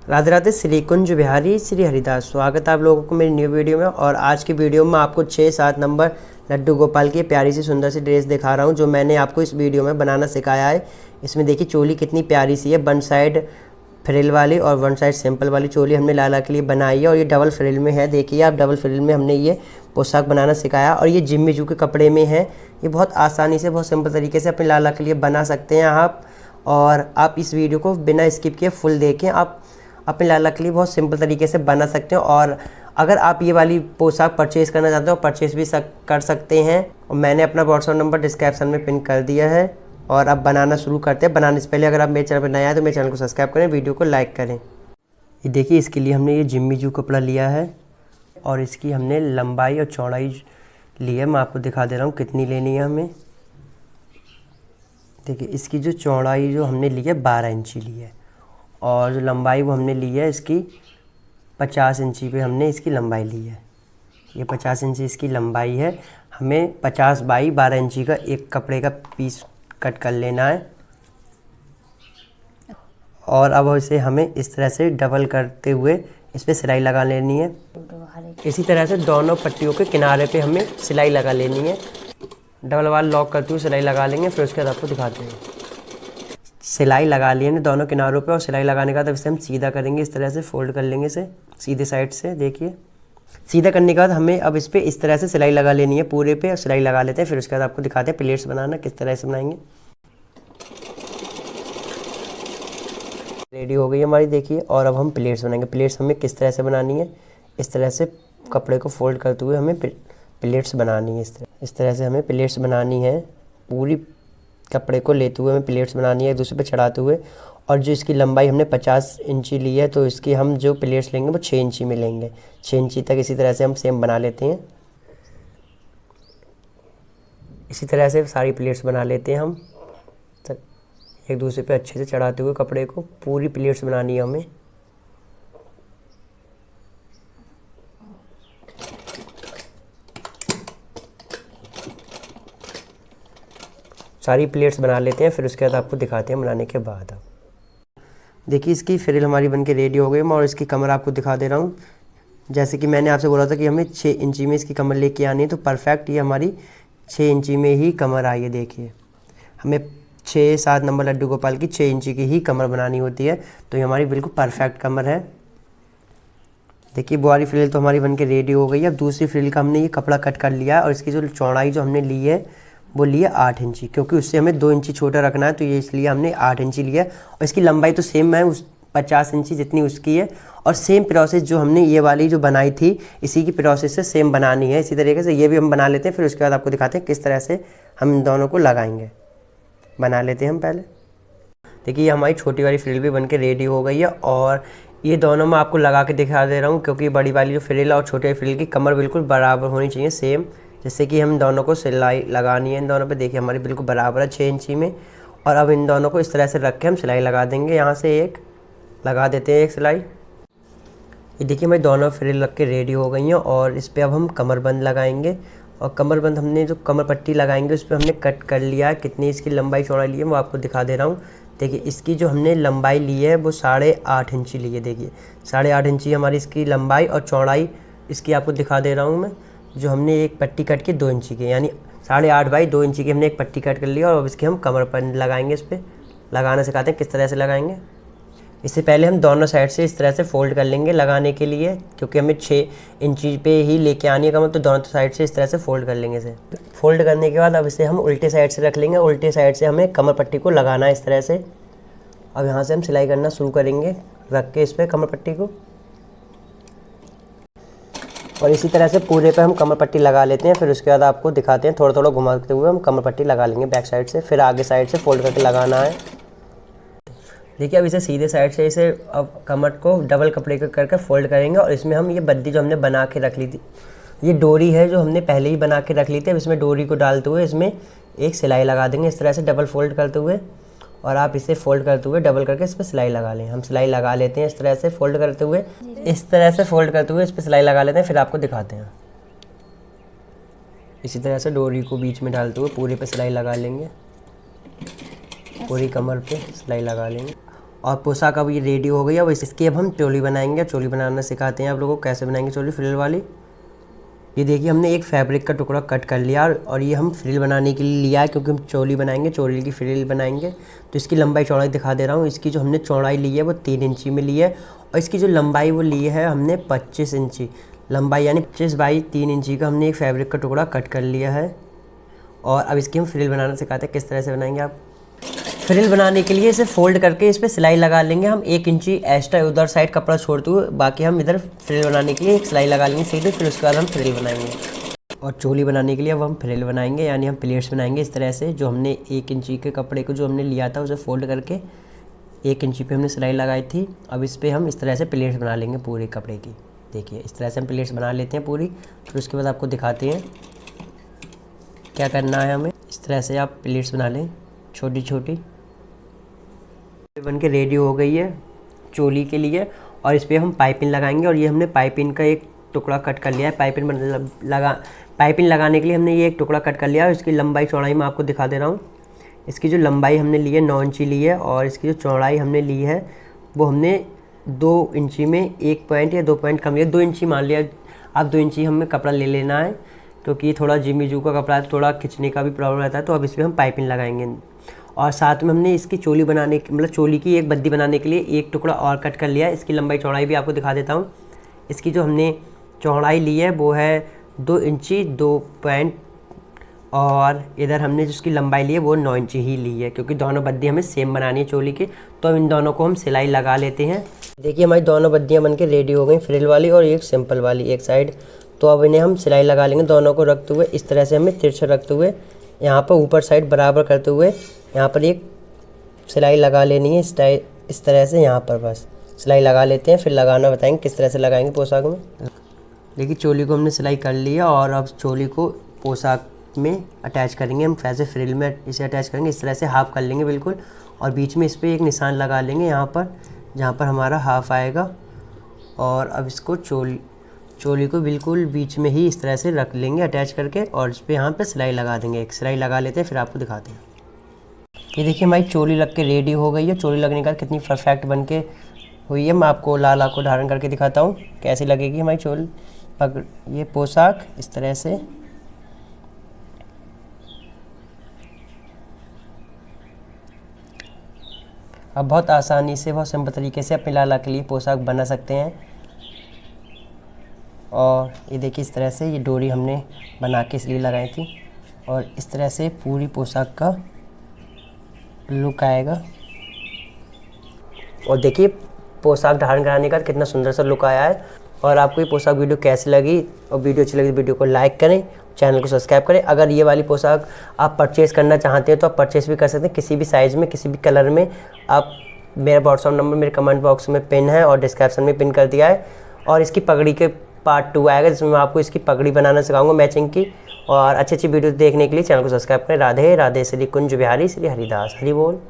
राधे राधे। श्री कुंज बिहारी श्री हरिदास। स्वागत है आप लोगों को मेरी न्यू वीडियो में। और आज की वीडियो में आपको 6-7 नंबर लड्डू गोपाल की प्यारी सी सुंदर सी ड्रेस दिखा रहा हूँ जो मैंने आपको इस वीडियो में बनाना सिखाया है। इसमें देखिए चोली कितनी प्यारी सी है, वन साइड फ्रिल वाली और वन साइड सिंपल वाली चोली हमने लाला के लिए बनाई है। और ये डबल फ्रिल में है, देखिए आप, डबल फ्रिल में हमने ये पोशाक बनाना सिखाया। और ये जिम्मी जू के कपड़े में है। ये बहुत आसानी से, बहुत सिंपल तरीके से अपने लाला के लिए बना सकते हैं आप। और आप इस वीडियो को बिना स्किप किए फुल देखें, आप अपने लाला के लिए बहुत सिंपल तरीके से बना सकते हो। और अगर आप ये वाली पोशाक परचेज़ करना चाहते हो, परचेज़ भी कर सकते हैं। और मैंने अपना व्हाट्सएप नंबर डिस्क्रिप्शन में पिन कर दिया है। और अब बनाना शुरू करते हैं। बनाने से पहले अगर आप मेरे चैनल पर नए आए तो मेरे चैनल को सब्सक्राइब करें, वीडियो को लाइक करें। ये देखिए, इसके लिए हमने ये जिम्मी जू कपड़ा लिया है और इसकी हमने लंबाई और चौड़ाई ली है। मैं आपको दिखा दे रहा हूँ कितनी लेनी है हमें। देखिए, इसकी जो चौड़ाई जो हमने ली है 12 इंची ली है और जो लंबाई वो हमने ली है इसकी 50 इंची पे हमने इसकी लंबाई ली है। ये 50 इंची इसकी लंबाई है। हमें 50 बाई 12 इंची का एक कपड़े का पीस कट कर लेना है। और अब इसे हमें इस तरह से डबल करते हुए इस पर सिलाई लगा लेनी है। इसी तरह से दोनों पट्टियों के किनारे पे हमें सिलाई लगा लेनी है। डबल वाल लॉक करते हुए सिलाई लगा लेंगे, फिर उसके बाद आपको दिखाते हैं। सिलाई लगा लिए हैं दोनों किनारों पे और सिलाई लगाने के बाद अब इसे हम सीधा करेंगे। इस तरह से फोल्ड कर लेंगे इसे सीधे साइड से। देखिए, सीधा करने के बाद हमें अब इस पर इस तरह से सिलाई लगा लेनी है पूरे पे। और सिलाई लगा लेते हैं, फिर उसके बाद आपको दिखाते हैं प्लेट्स बनाना किस तरह से बनाएंगे। रेडी हो गई हमारी, देखिए। और अब हम प्लेट्स बनाएंगे। प्लेट्स हमें किस तरह से बनानी है, इस तरह से कपड़े को फोल्ड करते हुए हमें प्लेट्स बनानी है। इस तरह से हमें प्लेट्स बनानी है। पूरी कपड़े को लेते हुए हमें प्लेट्स बनानी है एक दूसरे पे चढ़ाते हुए। और जो इसकी लंबाई हमने 50 इंची ली है तो इसकी हम जो प्लेट्स लेंगे वो 6 इंची में लेंगे। 6 इंची तक इसी तरह से हम सेम बना लेते हैं। इसी तरह से सारी प्लेट्स बना लेते हैं हम एक दूसरे पे अच्छे से चढ़ाते हुए। कपड़े को पूरी प्लेट्स बनानी है हमें। सारी प्लेट्स बना लेते हैं, फिर उसके बाद आपको दिखाते हैं बनाने के बाद। देखिए, इसकी फ्रिल हमारी बनके रेडी हो गई। मैं और इसकी कमर आपको दिखा दे रहा हूँ। जैसे कि मैंने आपसे बोला था कि हमें 6 इंची में इसकी कमर लेके आनी है, तो परफेक्ट ये हमारी 6 इंची में ही कमर आई है। देखिए, हमें 6-7 नंबर लड्डू गोपाल की 6 इंची की ही कमर बनानी होती है, तो ये हमारी बिल्कुल परफेक्ट कमर है। देखिए, वो वाली फ्रिल तो हमारी बनके रेडी हो गई है। अब दूसरी फ्रिल का हमने ये कपड़ा कट कर लिया है और इसकी जो चौड़ाई जो हमने ली है वो लिए 8 इंची, क्योंकि उससे हमें 2 इंची छोटा रखना है, तो ये इसलिए हमने 8 इंची लिया। और इसकी लंबाई तो सेम है, उस 50 इंची जितनी उसकी है। और सेम प्रोसेस जो हमने ये वाली जो बनाई थी इसी की प्रोसेस से सेम बनानी है। इसी तरीके से ये भी हम बना लेते हैं, फिर उसके बाद आपको दिखाते हैं किस तरह से हम इन दोनों को लगाएंगे। बना लेते हैं हम पहले। देखिए, ये हमारी छोटी वाली फ्रिल भी बन के रेडी हो गई है। और ये दोनों मैं आपको लगा के दिखा दे रहा हूँ, क्योंकि बड़ी वाली जो फ्रिल है और छोटी वाली फ्रिल की कमर बिल्कुल बराबर होनी चाहिए, सेम। जैसे कि हम दोनों को सिलाई लगानी है इन दोनों पे। देखिए, हमारी बिल्कुल बराबर है 6 इंची में। और अब इन दोनों को इस तरह से रख के हम सिलाई लगा देंगे। यहाँ से एक लगा देते हैं एक सिलाई। ये देखिए, हमारी दोनों फ्रिल रख के रेडी हो गई हैं। और इस पर अब हम कमरबंद लगाएंगे। और कमरबंद हमने जो कमर पट्टी लगाएंगे उस पर हमने कट कर लिया है। कितनी इसकी लंबाई चौड़ाई ली है वो आपको दिखा दे रहा हूँ। देखिए, इसकी जो हमने लंबाई ली है वो 8.5 इंची ली है। देखिए, 8.5 इंची हमारी इसकी लंबाई और चौड़ाई इसकी आपको दिखा दे रहा हूँ मैं। जो हमने एक पट्टी कट के 2 इंची की, यानी 8.5 बाई 2 इंची की हमने एक पट्टी कट कर लिया। और अब इसकी हम कमर पर लगाएंगे। इस पर लगाना सिखाते हैं किस तरह से लगाएंगे। इससे पहले हम दोनों साइड से इस तरह से फोल्ड कर लेंगे लगाने के लिए, क्योंकि हमें 6 इंची पे ही लेके आनी है कमर, तो दोनों साइड से इस तरह से फोल्ड कर लेंगे। इसे फोल्ड करने के बाद अब इसे हम उल्टे साइड से रख लेंगे। उल्टे साइड से हमें कमर पट्टी को लगाना है इस तरह से। अब यहाँ से हम सिलाई करना शुरू करेंगे रख के इस पर कमर पट्टी को। और इसी तरह से पूरे पे हम कमर पट्टी लगा लेते हैं। फिर उसके बाद आपको दिखाते हैं, थोड़ा थोड़ा घुमाते हुए हम कमर पट्टी लगा लेंगे बैक साइड से। फिर आगे साइड से फोल्ड करके लगाना है। देखिए, अब इसे सीधे साइड से इसे अब कमर को डबल कपड़े के करके फोल्ड करेंगे। और इसमें हम ये बद्दी जो हमने बना के रख ली थी, ये डोरी है जो हमने पहले ही बना के रख ली थी। अब इसमें डोरी को डालते हुए इसमें एक सिलाई लगा देंगे इस तरह से डबल फोल्ड करते हुए। और आप इसे फोल्ड करते हुए डबल करके इस पर सिलाई लगा लें। हम सिलाई लगा लेते हैं इस तरह से फोल्ड करते हुए, इस तरह से फोल्ड करते हुए इस पर सिलाई लगा लेते हैं। फिर आपको दिखाते हैं। इसी तरह से डोरी को बीच में डालते हुए पूरे पे सिलाई लगा लेंगे। पूरी कमर पे सिलाई लगा लेंगे। और पोशाक अब ये रेडी हो गई है। अब इसकी अब हम चोली बनाएंगे। चोली बनाना सिखाते हैं आप लोगों को कैसे बनाएंगे चोली फ्रिल वाली। ये देखिए हमने एक फैब्रिक का टुकड़ा कट कर लिया और ये हम फ्रिल बनाने के लिए लिया है, क्योंकि हम चोली बनाएंगे, चोली की फ्रिल बनाएंगे। तो इसकी लंबाई चौड़ाई दिखा दे रहा हूँ। इसकी जो हमने चौड़ाई ली है वो 3 इंची में ली है और इसकी जो लंबाई वो ली है हमने 25 इंची लंबाई, यानी 25 बाई 3 इंची का हमने एक फैब्रिक का टुकड़ा कट कर लिया है। और अब इसकी हम फ्रिल बनाना सिखाते हैं किस तरह से बनाएंगे आप। फ्रिल बनाने के लिए इसे फोल्ड करके इस पर सिलाई लगा लेंगे हम 1 इंची एक्स्ट्रा उधर साइड कपड़ा छोड़ते हुए, बाकी हम इधर फ्रिल बनाने के लिए एक सिलाई लगा लेंगे सीधे, फिर उसके बाद हम फ्रिल बनाएंगे। और चोली बनाने के लिए अब हम फ्रिल बनाएंगे, यानी हम प्लेट्स बनाएंगे इस तरह से। जो हमने 1 इंची के कपड़े को जो हमने लिया था उसे फोल्ड करके 1 इंची पे हमने सिलाई लगाई थी। अब इस पर हम इस तरह से प्लेट्स बना लेंगे पूरे कपड़े की। देखिए इस तरह से हम प्लेट्स बना लेते हैं पूरी, फिर उसके बाद आपको दिखाते हैं क्या करना है हमें। इस तरह से आप प्लेट्स बना लें छोटी छोटी। बन के रेडी हो गई है चोली के लिए और इस पर हम पाइपिंग लगाएंगे। और ये हमने पाइपिंग का एक टुकड़ा कट कर लिया है। पाइपिंग लगाने के लिए हमने ये एक टुकड़ा कट कर लिया है। इसकी लंबाई चौड़ाई मैं आपको दिखा दे रहा हूँ। इसकी जो लंबाई हमने ली है 9 इंची ली है और इसकी जो चौड़ाई हमने ली है वो हमने 2 इंची में 1 पॉइंट या 2 पॉइंट कम लिया, 2 इंची मान लिया। अब 2 इंची हमें कपड़ा ले लेना है, क्योंकि ये थोड़ा जिमी जू का कपड़ा है, थोड़ा खिंचने का भी प्रॉब्लम रहता है। तो अब इसमें हम पाइपिंग लगाएंगे। और साथ में हमने इसकी चोली बनाने की, मतलब चोली की एक बद्दी बनाने के लिए एक टुकड़ा और कट कर लिया है। इसकी लंबाई चौड़ाई भी आपको दिखा देता हूँ। इसकी जो हमने चौड़ाई ली है वो है 2 इंची 2 पॉइंट और इधर हमने जिसकी लंबाई ली है वो 9 इंची ही ली है, क्योंकि दोनों बद्दी हमें सेम बनानी है चोली की। तो अब इन दोनों को हम सिलाई लगा लेते हैं। देखिए हमारी दोनों बद्दियाँ बनके रेडी हो गई, फ्रिल वाली और एक सिंपल वाली एक साइड। तो अब इन्हें हम सिलाई लगा लेंगे दोनों को रखते हुए। इस तरह से हमें तिरछा रखते हुए यहाँ पर ऊपर साइड बराबर करते हुए यहाँ पर एक सिलाई लगा लेनी है इस तरह से। यहाँ पर बस सिलाई लगा लेते हैं, फिर लगाना बताएंगे किस तरह से लगाएंगे पोशाक में। देखिए चोली को हमने सिलाई कर लिया और अब चोली को पोशाक में अटैच करेंगे हम। वैसे फ्रिल में इसे अटैच करेंगे इस तरह से, हाफ कर लेंगे बिल्कुल और बीच में इस पर एक निशान लगा लेंगे यहाँ पर, जहाँ पर हमारा हाफ आएगा। और अब इसको चोली को बिल्कुल बीच में ही इस तरह से रख लेंगे अटैच करके और इस पर यहाँ पर सिलाई लगा देंगे। एक सिलाई लगा लेते हैं फिर आपको दिखाते हैं। ये देखिए हमारी चोली लग के रेडी हो गई है। चोली लगने के बाद कितनी परफेक्ट बन के हुई है। मैं आपको लाल आँख को धारण करके दिखाता हूँ कैसी लगेगी हमारी चोली ये पोशाक इस तरह से। अब बहुत आसानी से, बहुत सिंपल तरीके से अपने लाला के लिए पोशाक बना सकते हैं। और ये देखिए इस तरह से ये डोरी हमने बना के इसलिए लगाई थी और इस तरह से पूरी पोशाक का लुक आएगा। और देखिए पोशाक धारण कराने का कितना सुंदर सा लुक आया है। और आपको ये पोशाक वीडियो कैसी लगी और वीडियो अच्छी लगी तो वीडियो को लाइक करें, चैनल को सब्सक्राइब करें। अगर ये वाली पोशाक आप परचेज़ करना चाहते हैं तो आप परचेज़ भी कर सकते हैं, किसी भी साइज़ में किसी भी कलर में। आप मेरा व्हाट्सअप नंबर मेरे कमेंट बॉक्स में पिन है और डिस्क्रिप्शन में पिन कर दिया है। और इसकी पगड़ी के पार्ट 2 आएगा जिसमें मैं आपको इसकी पगड़ी बनाना सिखाऊंगा मैचिंग की। और अच्छी अच्छी वीडियो देखने के लिए चैनल को सब्सक्राइब करें। राधे राधे। श्री कुंज बिहारी श्री हरिदास हरि बोल।